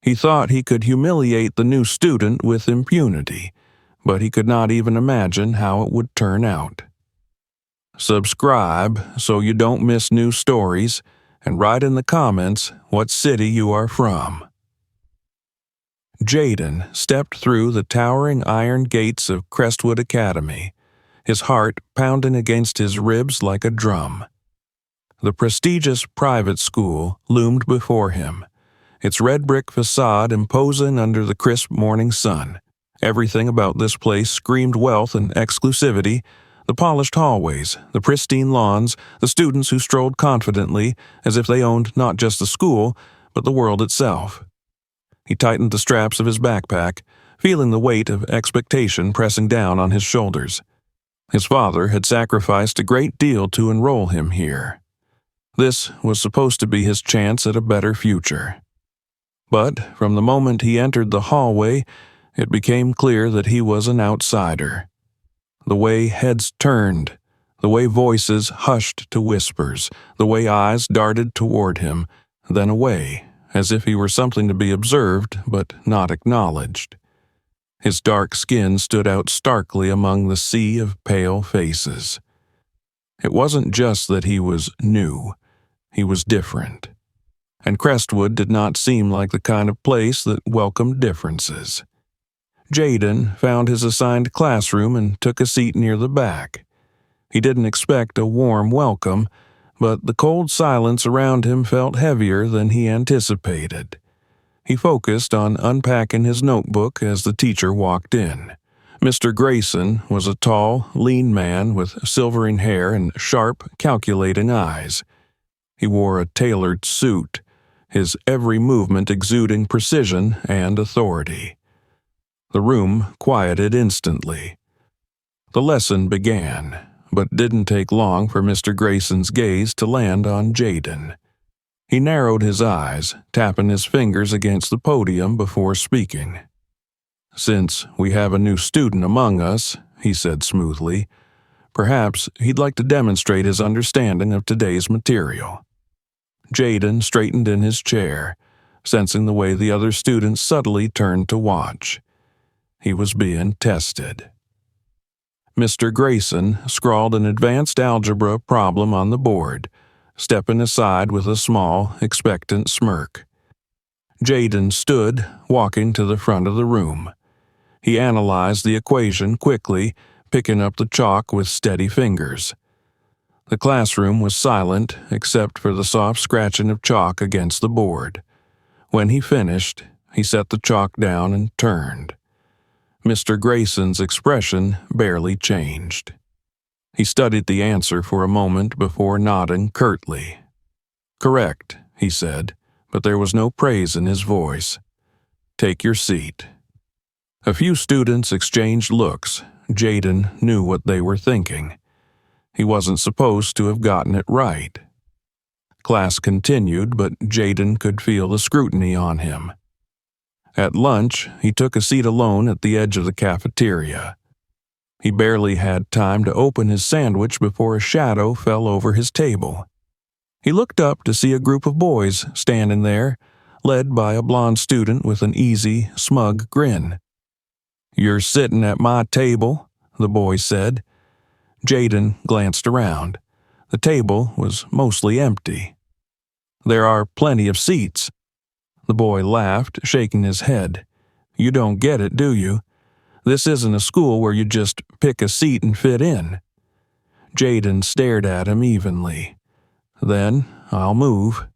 He thought he could humiliate the new student with impunity, but he could not even imagine how it would turn out. Subscribe so you don't miss new stories, and write in the comments what city you are from. Jaden stepped through the towering iron gates of Crestwood Academy, his heart pounding against his ribs like a drum. The prestigious private school loomed before him, its red brick facade imposing under the crisp morning sun. Everything about this place screamed wealth and exclusivity: the polished hallways, the pristine lawns, the students who strolled confidently as if they owned not just the school, but the world itself. He tightened the straps of his backpack, feeling the weight of expectation pressing down on his shoulders. His father had sacrificed a great deal to enroll him here. This was supposed to be his chance at a better future. But from the moment he entered the hallway, it became clear that he was an outsider. The way heads turned, the way voices hushed to whispers, the way eyes darted toward him, then away, as if he were something to be observed but not acknowledged. His dark skin stood out starkly among the sea of pale faces. It wasn't just that he was new, he was different. And Crestwood did not seem like the kind of place that welcomed differences. Jaden found his assigned classroom and took a seat near the back. He didn't expect a warm welcome, but the cold silence around him felt heavier than he anticipated. He focused on unpacking his notebook as the teacher walked in. Mr. Grayson was a tall, lean man with silvering hair and sharp, calculating eyes. He wore a tailored suit, his every movement exuding precision and authority. The room quieted instantly. The lesson began, but didn't take long for Mr. Grayson's gaze to land on Jaden. He narrowed his eyes, tapping his fingers against the podium before speaking. "Since we have a new student among us," he said smoothly, "perhaps he'd like to demonstrate his understanding of today's material." Jaden straightened in his chair, sensing the way the other students subtly turned to watch. He was being tested. Mr. Grayson scrawled an advanced algebra problem on the board, stepping aside with a small, expectant smirk. Jaden stood, walking to the front of the room. He analyzed the equation quickly, picking up the chalk with steady fingers. The classroom was silent except for the soft scratching of chalk against the board. When he finished, he set the chalk down and turned. Mr. Grayson's expression barely changed. He studied the answer for a moment before nodding curtly. "Correct," he said, but there was no praise in his voice. "Take your seat." A few students exchanged looks. Jaden knew what they were thinking. He wasn't supposed to have gotten it right. Class continued, but Jaden could feel the scrutiny on him. At lunch, he took a seat alone at the edge of the cafeteria. He barely had time to open his sandwich before a shadow fell over his table. He looked up to see a group of boys standing there, led by a blonde student with an easy, smug grin. "You're sitting at my table," the boy said. Jaden glanced around. The table was mostly empty. "There are plenty of seats." The boy laughed, shaking his head. "You don't get it, do you? This isn't a school where you just pick a seat and fit in." Jaden stared at him evenly. "Then I'll move."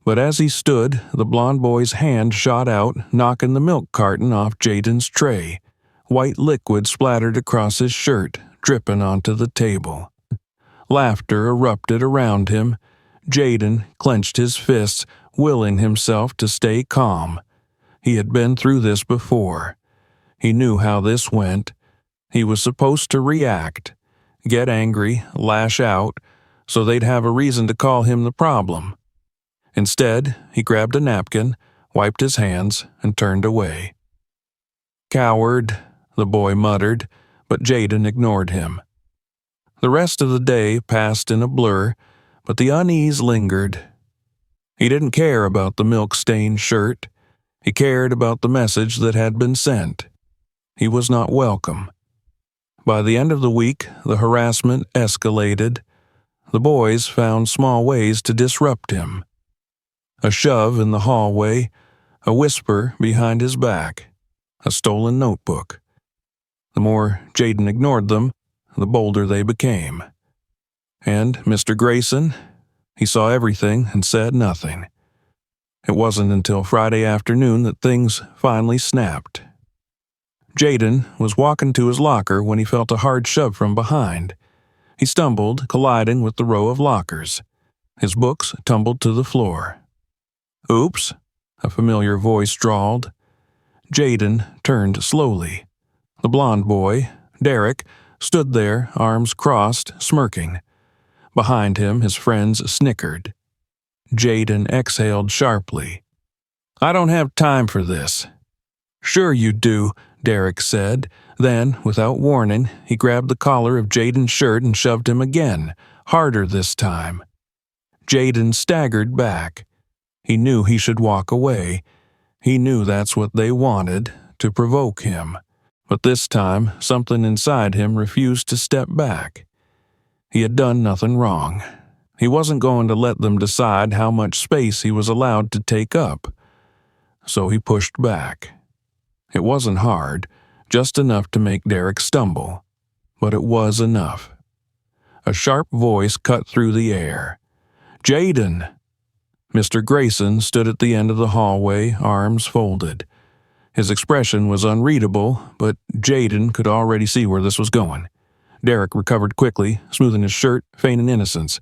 But as he stood, the blond boy's hand shot out, knocking the milk carton off Jaden's tray. White liquid splattered across his shirt, dripping onto the table. Laughter erupted around him. Jaden clenched his fists, willing himself to stay calm. He had been through this before. He knew how this went. He was supposed to react, get angry, lash out, so they'd have a reason to call him the problem. Instead, he grabbed a napkin, wiped his hands, and turned away. "Coward," the boy muttered, but Jaden ignored him. The rest of the day passed in a blur, but the unease lingered. He didn't care about the milk-stained shirt. He cared about the message that had been sent. He was not welcome. By the end of the week, the harassment escalated. The boys found small ways to disrupt him. A shove in the hallway, a whisper behind his back, a stolen notebook. The more Jaden ignored them, the bolder they became. And Mr. Grayson, he saw everything and said nothing. It wasn't until Friday afternoon that things finally snapped. Jaden was walking to his locker when he felt a hard shove from behind. He stumbled, colliding with the row of lockers. His books tumbled to the floor. "Oops," a familiar voice drawled. Jaden turned slowly. The blond boy, Derek, stood there, arms crossed, smirking. Behind him, his friends snickered. Jaden exhaled sharply. "I don't have time for this." "Sure you do," Derek said. Then, without warning, he grabbed the collar of Jaden's shirt and shoved him again, harder this time. Jaden staggered back. He knew he should walk away. He knew that's what they wanted, to provoke him. But this time, something inside him refused to step back. He had done nothing wrong. He wasn't going to let them decide how much space he was allowed to take up. So he pushed back. It wasn't hard, just enough to make Derek stumble. But it was enough. A sharp voice cut through the air. "Jaden!" Mr. Grayson stood at the end of the hallway, arms folded. His expression was unreadable, but Jaden could already see where this was going. Derek recovered quickly, smoothing his shirt, feigning innocence.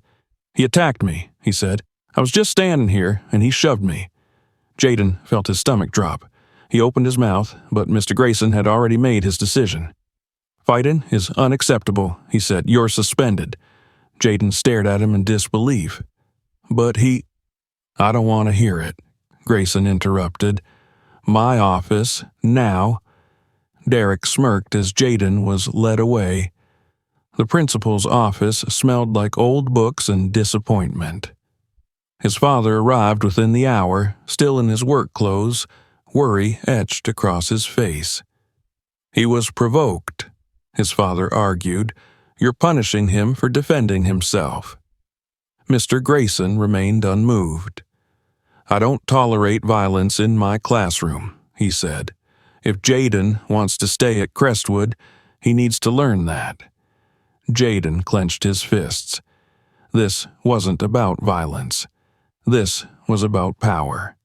"He attacked me," he said. "I was just standing here, and he shoved me." Jaden felt his stomach drop. He opened his mouth, but Mr. Grayson had already made his decision. "Fighting is unacceptable," he said. "You're suspended." Jaden stared at him in disbelief. "But he—" "I don't want to hear it," Grayson interrupted. "My office, now." Derek smirked as Jaden was led away. The principal's office smelled like old books and disappointment. His father arrived within the hour, still in his work clothes, worry etched across his face. "He was provoked," his father argued. "You're punishing him for defending himself." Mr. Grayson remained unmoved. "I don't tolerate violence in my classroom," he said. "If Jaden wants to stay at Crestwood, he needs to learn that." Jaden clenched his fists. This wasn't about violence. This was about power.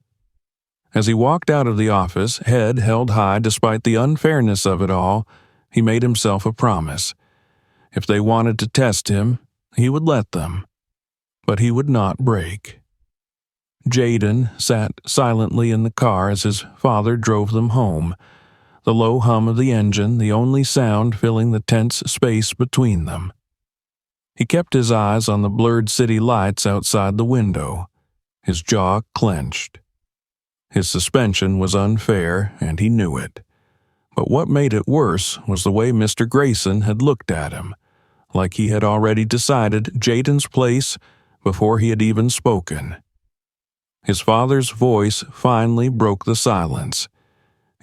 As he walked out of the office, head held high despite the unfairness of it all, he made himself a promise. If they wanted to test him, he would let them. But he would not break. Jaden sat silently in the car as his father drove them home, the low hum of the engine the only sound filling the tense space between them. He kept his eyes on the blurred city lights outside the window, his jaw clenched. His suspension was unfair, and he knew it. But what made it worse was the way Mr. Grayson had looked at him, like he had already decided Jaden's place before he had even spoken. His father's voice finally broke the silence.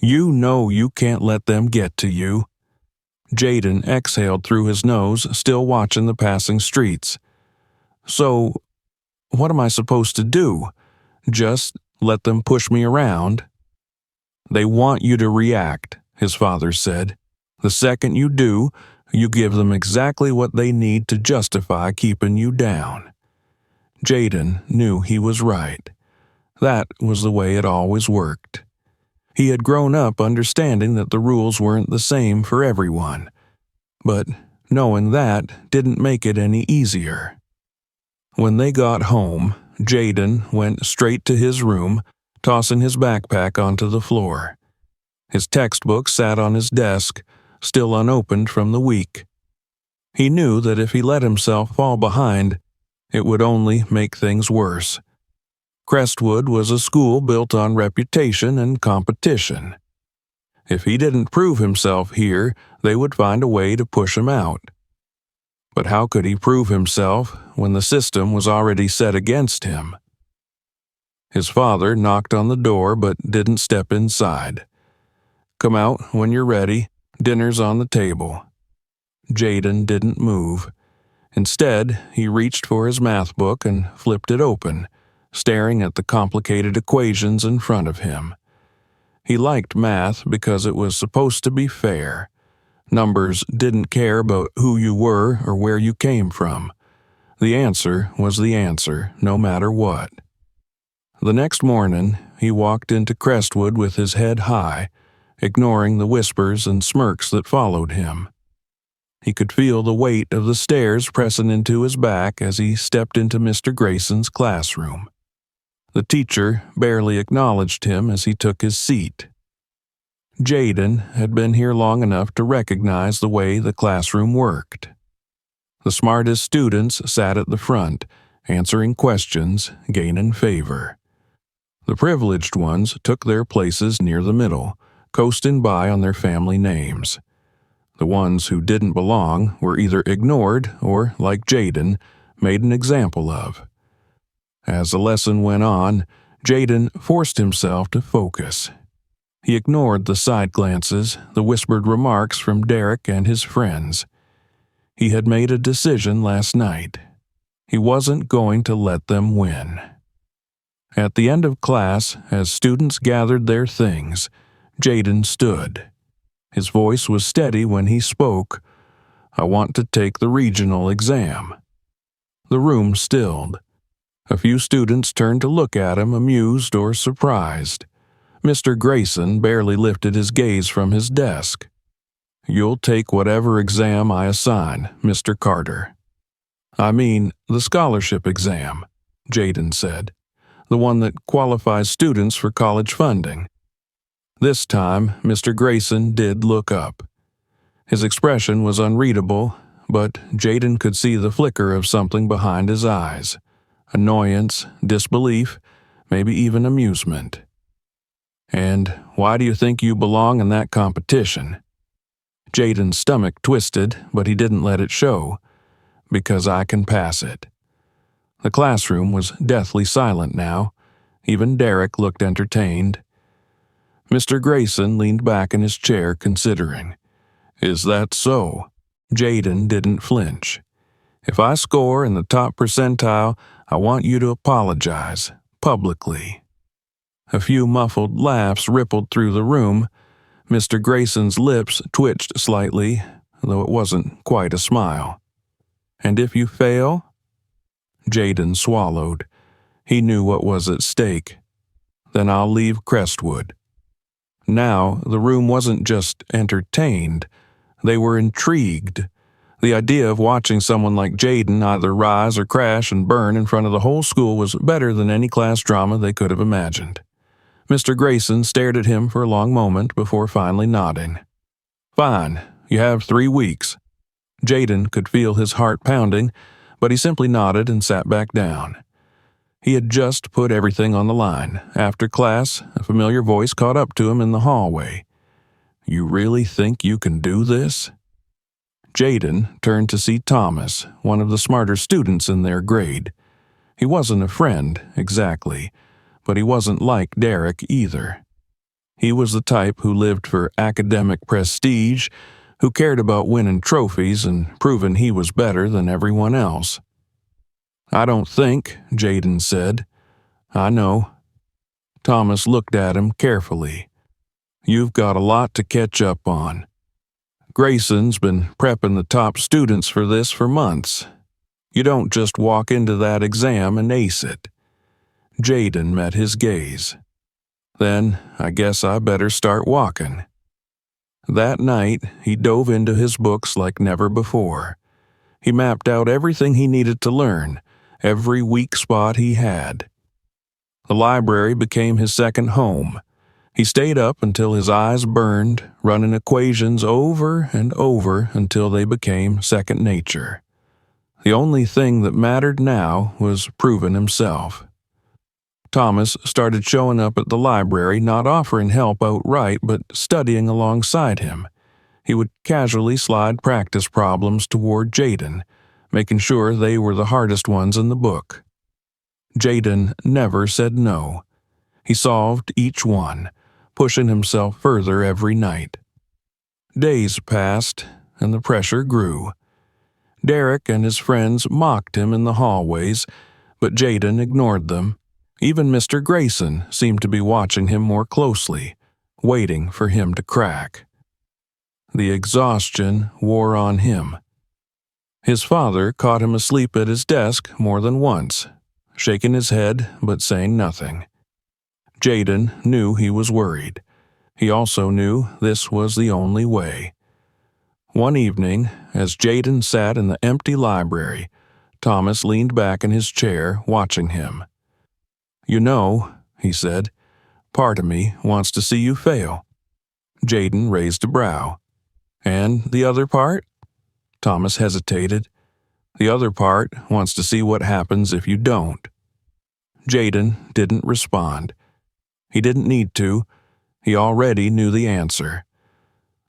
"You know you can't let them get to you." Jaden exhaled through his nose, still watching the passing streets. "So, what am I supposed to do? Just let them push me around?" "They want you to react," his father said. "The second you do, you give them exactly what they need to justify keeping you down." Jaden knew he was right. That was the way it always worked. He had grown up understanding that the rules weren't the same for everyone. But knowing that didn't make it any easier. When they got home, Jaden went straight to his room, tossing his backpack onto the floor. His textbook sat on his desk, still unopened from the week. He knew that if he let himself fall behind, it would only make things worse. Crestwood was a school built on reputation and competition. If he didn't prove himself here, they would find a way to push him out. But how could he prove himself when the system was already set against him? His father knocked on the door but didn't step inside. "Come out when you're ready. Dinner's on the table." Jaden didn't move. Instead, he reached for his math book and flipped it open, staring at the complicated equations in front of him. He liked math because it was supposed to be fair. Numbers didn't care about who you were or where you came from. The answer was the answer, no matter what. The next morning, he walked into Crestwood with his head high, ignoring the whispers and smirks that followed him. He could feel the weight of the stairs pressing into his back as he stepped into Mr. Grayson's classroom. The teacher barely acknowledged him as he took his seat. Jaden had been here long enough to recognize the way the classroom worked. The smartest students sat at the front, answering questions, gaining favor. The privileged ones took their places near the middle, coasting by on their family names. The ones who didn't belong were either ignored or, like Jaden, made an example of. As the lesson went on, Jaden forced himself to focus. He ignored the side glances, the whispered remarks from Derek and his friends. He had made a decision last night. He wasn't going to let them win. At the end of class, as students gathered their things, Jaden stood. His voice was steady when he spoke. "I want to take the regional exam." The room stilled. A few students turned to look at him, amused or surprised. Mr. Grayson barely lifted his gaze from his desk. "You'll take whatever exam I assign, Mr. Carter." "I mean, the scholarship exam," Jaden said. "The one that qualifies students for college funding." This time, Mr. Grayson did look up. His expression was unreadable, but Jaden could see the flicker of something behind his eyes. Annoyance, disbelief, maybe even amusement. "And why do you think you belong in that competition?" Jaden's stomach twisted, but he didn't let it show. "Because I can pass it." The classroom was deathly silent now. Even Derek looked entertained. Mr. Grayson leaned back in his chair, considering. "Is that so?" Jaden didn't flinch. "If I score in the top percentile, I want you to apologize, publicly." A few muffled laughs rippled through the room. Mr. Grayson's lips twitched slightly, though it wasn't quite a smile. "And if you fail?" Jaden swallowed. He knew what was at stake. "Then I'll leave Crestwood." Now, the room wasn't just entertained. They were intrigued. The idea of watching someone like Jaden either rise or crash and burn in front of the whole school was better than any class drama they could have imagined. Mr. Grayson stared at him for a long moment before finally nodding. "Fine, you have 3 weeks." Jaden could feel his heart pounding, but he simply nodded and sat back down. He had just put everything on the line. After class, a familiar voice caught up to him in the hallway. "You really think you can do this?" Jaden turned to see Thomas, one of the smarter students in their grade. He wasn't a friend, exactly, but he wasn't like Derek either. He was the type who lived for academic prestige, who cared about winning trophies and proving he was better than everyone else. "I don't think," Jaden said. "I know." Thomas looked at him carefully. "You've got a lot to catch up on. Grayson's been prepping the top students for this for months. You don't just walk into that exam and ace it." Jaden met his gaze. "Then I guess I better start walking." That night, he dove into his books like never before. He mapped out everything he needed to learn, every weak spot he had. The library became his second home. He stayed up until his eyes burned, running equations over and over until they became second nature. The only thing that mattered now was proving himself. Thomas started showing up at the library, not offering help outright, but studying alongside him. He would casually slide practice problems toward Jaden, making sure they were the hardest ones in the book. Jaden never said no. He solved each one, pushing himself further every night. Days passed, and the pressure grew. Derek and his friends mocked him in the hallways, but Jaden ignored them. Even Mr. Grayson seemed to be watching him more closely, waiting for him to crack. The exhaustion wore on him. His father caught him asleep at his desk more than once, shaking his head but saying nothing. Jaden knew he was worried. He also knew this was the only way. One evening, as Jaden sat in the empty library, Thomas leaned back in his chair, watching him. "You know," he said, "part of me wants to see you fail." Jaden raised a brow. "And the other part?" Thomas hesitated. "The other part wants to see what happens if you don't." Jaden didn't respond. He didn't need to. He already knew the answer.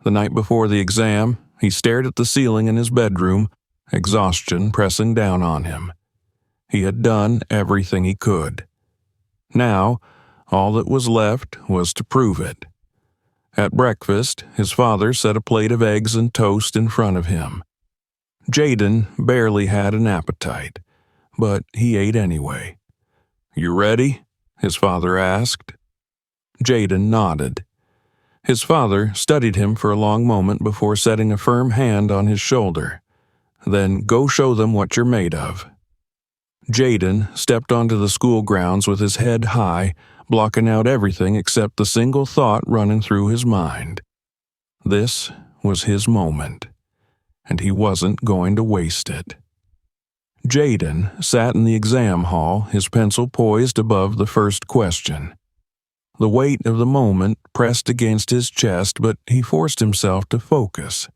The night before the exam, he stared at the ceiling in his bedroom, exhaustion pressing down on him. He had done everything he could. Now, all that was left was to prove it. At breakfast, his father set a plate of eggs and toast in front of him. Jaden barely had an appetite, but he ate anyway. "You ready?" his father asked. Jaden nodded. His father studied him for a long moment before setting a firm hand on his shoulder. "Then go show them what you're made of." Jaden stepped onto the school grounds with his head high, blocking out everything except the single thought running through his mind. This was his moment, and he wasn't going to waste it. Jaden sat in the exam hall, his pencil poised above the first question. The weight of the moment pressed against his chest, but he forced himself to focus.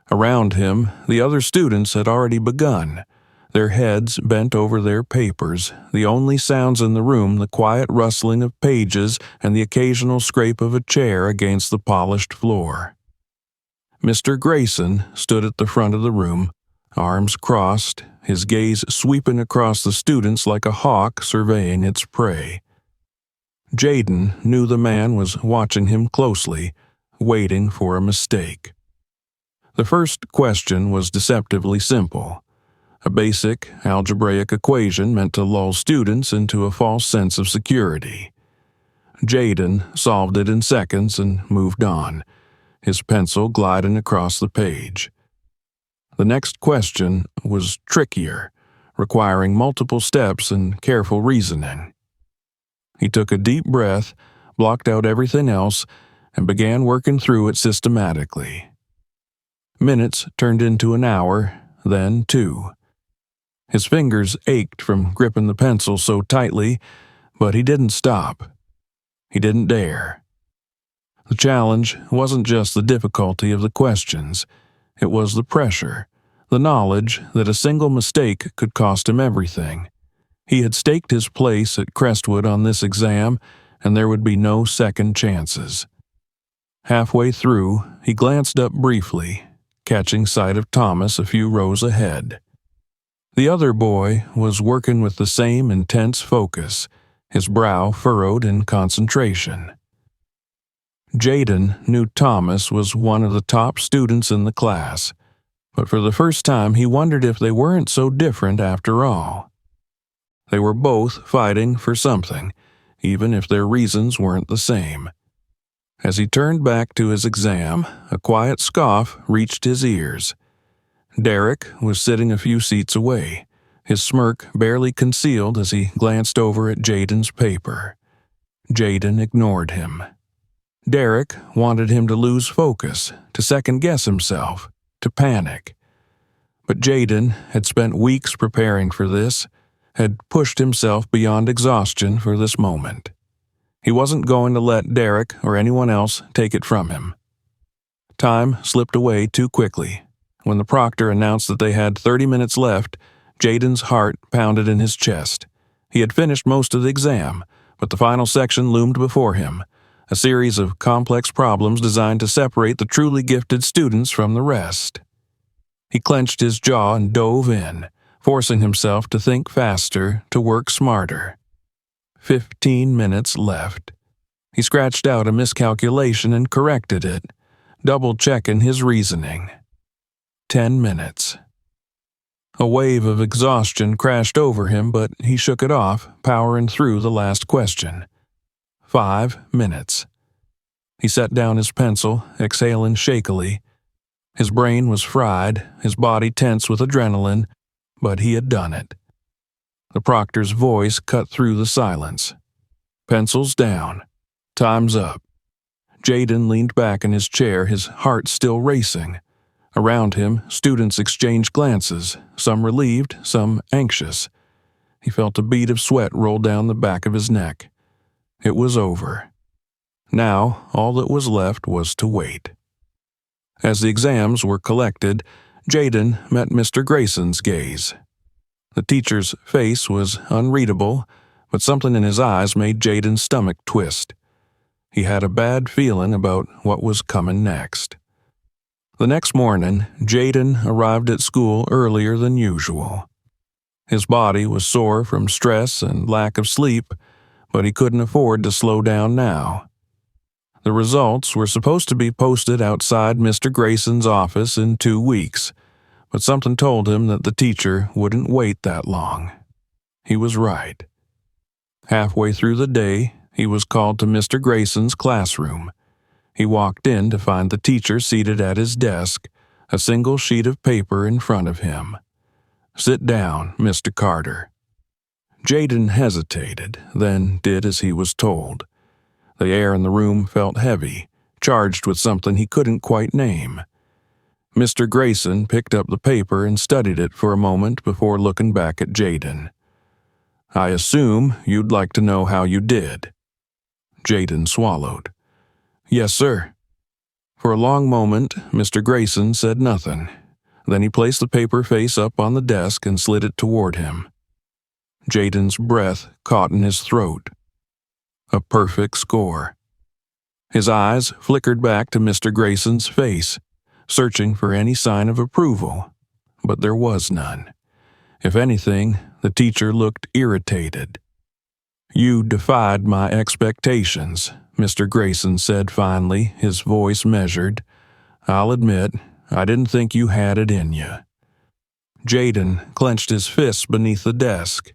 Around him, the other students had already begun, their heads bent over their papers, the only sounds in the room the quiet rustling of pages and the occasional scrape of a chair against the polished floor. Mr. Grayson stood at the front of the room, arms crossed, his gaze sweeping across the students like a hawk surveying its prey. Jaden knew the man was watching him closely, waiting for a mistake. The first question was deceptively simple. A basic algebraic equation meant to lull students into a false sense of security. Jaden solved it in seconds and moved on, his pencil gliding across the page. The next question was trickier, requiring multiple steps and careful reasoning. He took a deep breath, blocked out everything else, and began working through it systematically. Minutes turned into an hour, then 2. His fingers ached from gripping the pencil so tightly, but he didn't stop. He didn't dare. The challenge wasn't just the difficulty of the questions. It was the pressure, the knowledge that a single mistake could cost him everything. He had staked his place at Crestwood on this exam, and there would be no second chances. Halfway through, he glanced up briefly, catching sight of Thomas a few rows ahead. The other boy was working with the same intense focus, his brow furrowed in concentration. Jaden knew Thomas was one of the top students in the class, but for the first time he wondered if they weren't so different after all. They were both fighting for something, even if their reasons weren't the same. As he turned back to his exam, a quiet scoff reached his ears. Derek was sitting a few seats away, his smirk barely concealed as he glanced over at Jaden's paper. Jaden ignored him. Derek wanted him to lose focus, to second-guess himself, to panic. But Jaden had spent weeks preparing for this, had pushed himself beyond exhaustion for this moment. He wasn't going to let Derek or anyone else take it from him. Time slipped away too quickly. When the proctor announced that they had 30 minutes left, Jaden's heart pounded in his chest. He had finished most of the exam, but the final section loomed before him, a series of complex problems designed to separate the truly gifted students from the rest. He clenched his jaw and dove in, forcing himself to think faster, to work smarter. 15 minutes left. He scratched out a miscalculation and corrected it, double-checking his reasoning. 10 minutes. A wave of exhaustion crashed over him, but he shook it off, powering through the last question. 5 minutes. He set down his pencil, exhaling shakily. His brain was fried, his body tense with adrenaline, but he had done it. The proctor's voice cut through the silence. Pencils down. Time's up. Jaden leaned back in his chair, his heart still racing. Around him, students exchanged glances, some relieved, some anxious. He felt a bead of sweat roll down the back of his neck. It was over. Now, all that was left was to wait. As the exams were collected, Jaden met Mr. Grayson's gaze. The teacher's face was unreadable, but something in his eyes made Jaden's stomach twist. He had a bad feeling about what was coming next. The next morning, Jaden arrived at school earlier than usual. His body was sore from stress and lack of sleep, but he couldn't afford to slow down now. The results were supposed to be posted outside Mr. Grayson's office in 2 weeks, but something told him that the teacher wouldn't wait that long. He was right. Halfway through the day, he was called to Mr. Grayson's classroom. He walked in to find the teacher seated at his desk, a single sheet of paper in front of him. "Sit down, Mr. Carter." Jaden hesitated, then did as he was told. The air in the room felt heavy, charged with something he couldn't quite name. Mr. Grayson picked up the paper and studied it for a moment before looking back at Jaden. "I assume you'd like to know how you did." Jaden swallowed. "Yes, sir." For a long moment, Mr. Grayson said nothing. Then he placed the paper face up on the desk and slid it toward him. Jaden's breath caught in his throat. A perfect score. His eyes flickered back to Mr. Grayson's face, searching for any sign of approval, but there was none. If anything, the teacher looked irritated. "You defied my expectations," Mr. Grayson said finally, his voice measured. "I'll admit, I didn't think you had it in you." Jaden clenched his fists beneath the desk.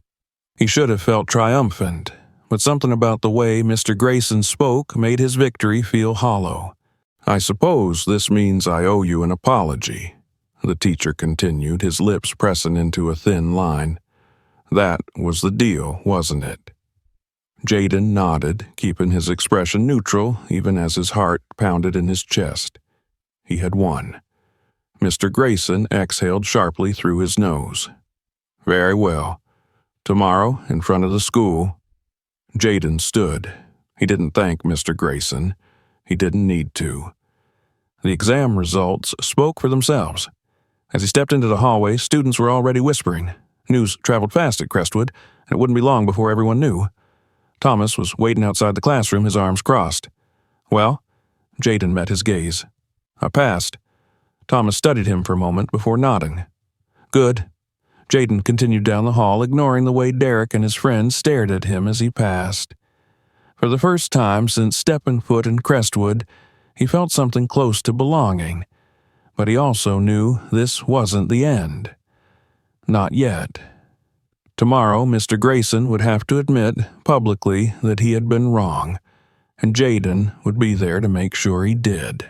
He should have felt triumphant, but something about the way Mr. Grayson spoke made his victory feel hollow. "I suppose this means I owe you an apology," the teacher continued, his lips pressing into a thin line. "That was the deal, wasn't it?" Jaden nodded, keeping his expression neutral even as his heart pounded in his chest. He had won. Mr. Grayson exhaled sharply through his nose. "Very well. Tomorrow, in front of the school." Jaden stood. He didn't thank Mr. Grayson. He didn't need to. The exam results spoke for themselves. As he stepped into the hallway, students were already whispering. News traveled fast at Crestwood, and it wouldn't be long before everyone knew. Thomas was waiting outside the classroom, his arms crossed. "Well?" Jaden met his gaze. "I passed." Thomas studied him for a moment before nodding. "Good." Jaden continued down the hall, ignoring the way Derek and his friends stared at him as he passed. For the first time since stepping foot in Crestwood, he felt something close to belonging, but he also knew this wasn't the end. Not yet. Tomorrow, Mr. Grayson would have to admit publicly that he had been wrong, and Jaden would be there to make sure he did.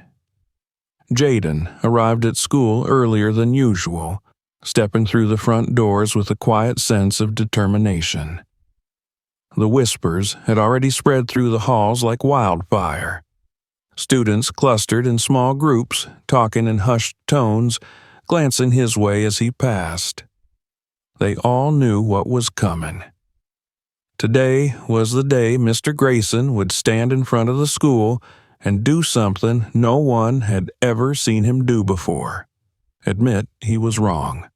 Jaden arrived at school earlier than usual, stepping through the front doors with a quiet sense of determination. The whispers had already spread through the halls like wildfire. Students clustered in small groups, talking in hushed tones, glancing his way as he passed. They all knew what was coming. Today was the day Mr. Grayson would stand in front of the school and do something no one had ever seen him do before. Admit he was wrong.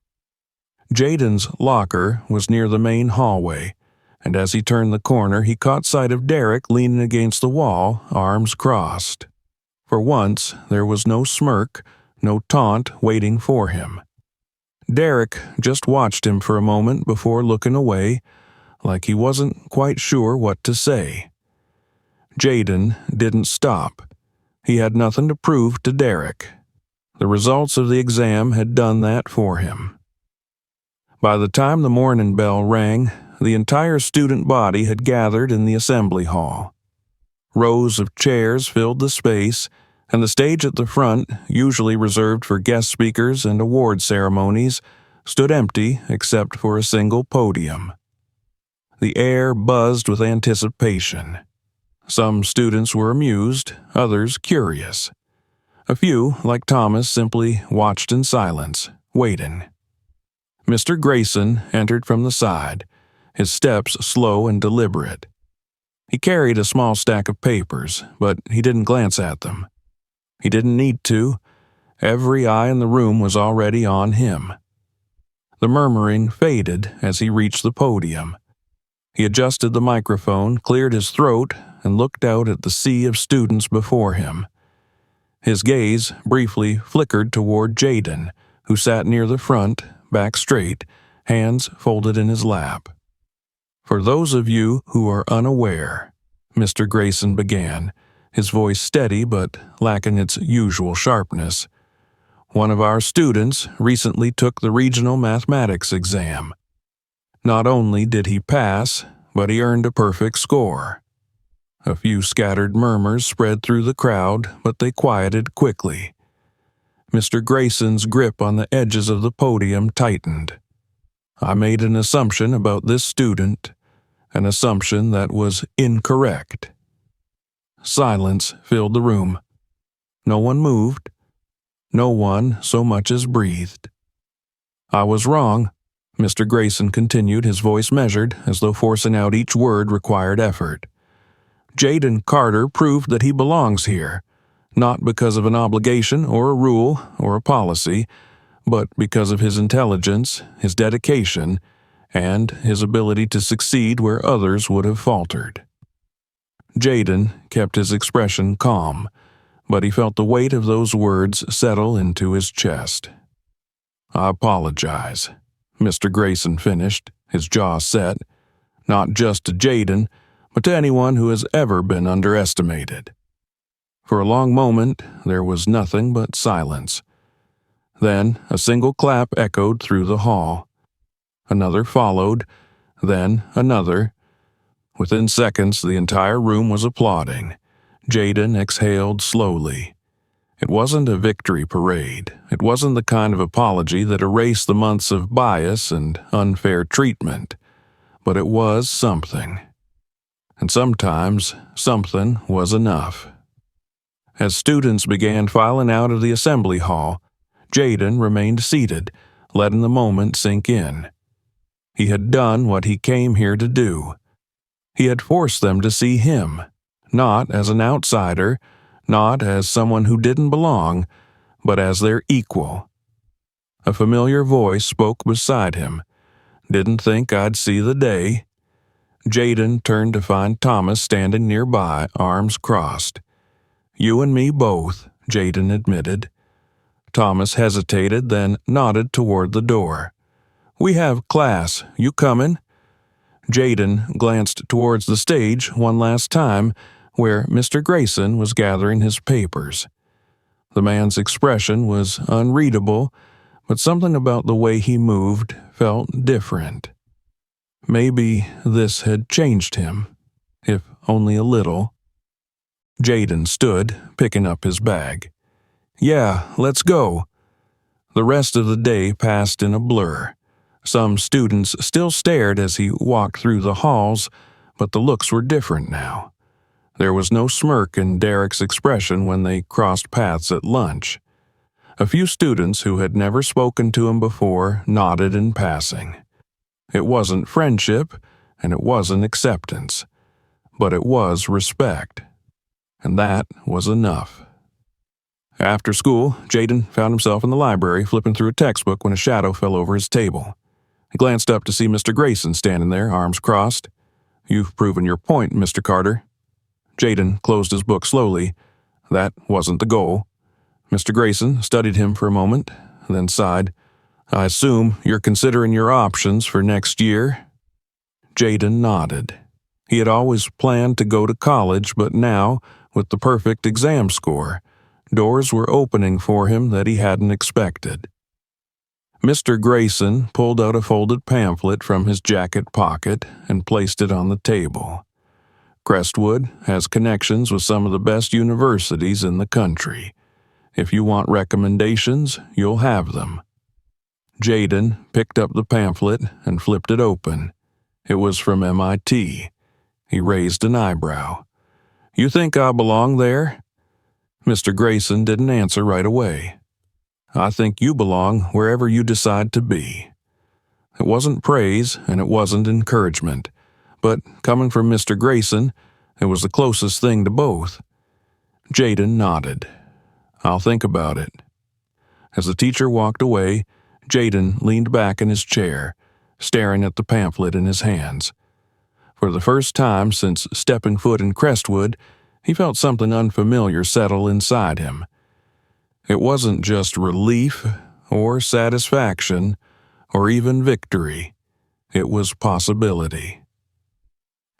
Jaden's locker was near the main hallway, and as he turned the corner, he caught sight of Derek leaning against the wall, arms crossed. For once, there was no smirk, no taunt waiting for him. Derek just watched him for a moment before looking away, like he wasn't quite sure what to say. Jaden didn't stop. He had nothing to prove to Derek. The results of the exam had done that for him. By the time the morning bell rang, the entire student body had gathered in the assembly hall. Rows of chairs filled the space, and the stage at the front, usually reserved for guest speakers and award ceremonies, stood empty except for a single podium. The air buzzed with anticipation. Some students were amused, others curious. A few, like Thomas, simply watched in silence, waiting. Mr. Grayson entered from the side, his steps slow and deliberate. He carried a small stack of papers, but he didn't glance at them. He didn't need to. Every eye in the room was already on him. The murmuring faded as he reached the podium. He adjusted the microphone, cleared his throat, and looked out at the sea of students before him. His gaze briefly flickered toward Jaden, who sat near the front, back straight, hands folded in his lap. "For those of you who are unaware," Mr. Grayson began, his voice steady but lacking its usual sharpness, "one of our students recently took the regional mathematics exam. Not only did he pass, but he earned a perfect score." A few scattered murmurs spread through the crowd, but they quieted quickly. Mr. Grayson's grip on the edges of the podium tightened. "I made an assumption about this student, an assumption that was incorrect." Silence filled the room. No one moved. No one so much as breathed. "I was wrong," Mr. Grayson continued, his voice measured, as though forcing out each word required effort. "Jaden Carter proved that he belongs here, not because of an obligation or a rule or a policy, but because of his intelligence, his dedication, and his ability to succeed where others would have faltered." Jaden kept his expression calm, but he felt the weight of those words settle into his chest. "I apologize," Mr. Grayson finished, his jaw set, "not just to Jaden, but to anyone who has ever been underestimated." For a long moment, there was nothing but silence. Then a single clap echoed through the hall. Another followed, then another. Within seconds, the entire room was applauding. Jaden exhaled slowly. It wasn't a victory parade. It wasn't the kind of apology that erased the months of bias and unfair treatment. But it was something. And sometimes, something was enough. As students began filing out of the assembly hall, Jaden remained seated, letting the moment sink in. He had done what he came here to do. He had forced them to see him, not as an outsider, not as someone who didn't belong, but as their equal. A familiar voice spoke beside him. "Didn't think I'd see the day." Jaden turned to find Thomas standing nearby, arms crossed. "You and me both," Jaden admitted. Thomas hesitated, then nodded toward the door. "We have class. You coming?" Jaden glanced towards the stage one last time, where Mr. Grayson was gathering his papers. The man's expression was unreadable, but something about the way he moved felt different. Maybe this had changed him, if only a little. Jaden stood, picking up his bag. "Yeah, let's go." The rest of the day passed in a blur. Some students still stared as he walked through the halls, but the looks were different now. There was no smirk in Derek's expression when they crossed paths at lunch. A few students who had never spoken to him before nodded in passing. It wasn't friendship, and it wasn't acceptance, but it was respect. And that was enough. After school, Jaden found himself in the library flipping through a textbook when a shadow fell over his table. He glanced up to see Mr. Grayson standing there, arms crossed. "You've proven your point, Mr. Carter." Jaden closed his book slowly. That wasn't the goal. Mr. Grayson studied him for a moment, then sighed. I assume you're considering your options for next year? Jaden nodded. He had always planned to go to college, but now, with the perfect exam score, doors were opening for him that he hadn't expected. Mr. Grayson pulled out a folded pamphlet from his jacket pocket and placed it on the table. Crestwood has connections with some of the best universities in the country. If you want recommendations, you'll have them. Jaden picked up the pamphlet and flipped it open. It was from MIT. He raised an eyebrow. You think I belong there? Mr. Grayson didn't answer right away. I think you belong wherever you decide to be. It wasn't praise and it wasn't encouragement, but coming from Mr. Grayson, it was the closest thing to both. Jaden nodded. I'll think about it. As the teacher walked away, Jaden leaned back in his chair, staring at the pamphlet in his hands. For the first time since stepping foot in Crestwood, he felt something unfamiliar settle inside him. It wasn't just relief or satisfaction or even victory. It was possibility.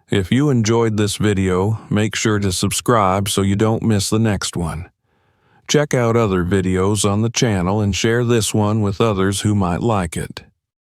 If you enjoyed this video, make sure to subscribe so you don't miss the next one. Check out other videos on the channel and share this one with others who might like it.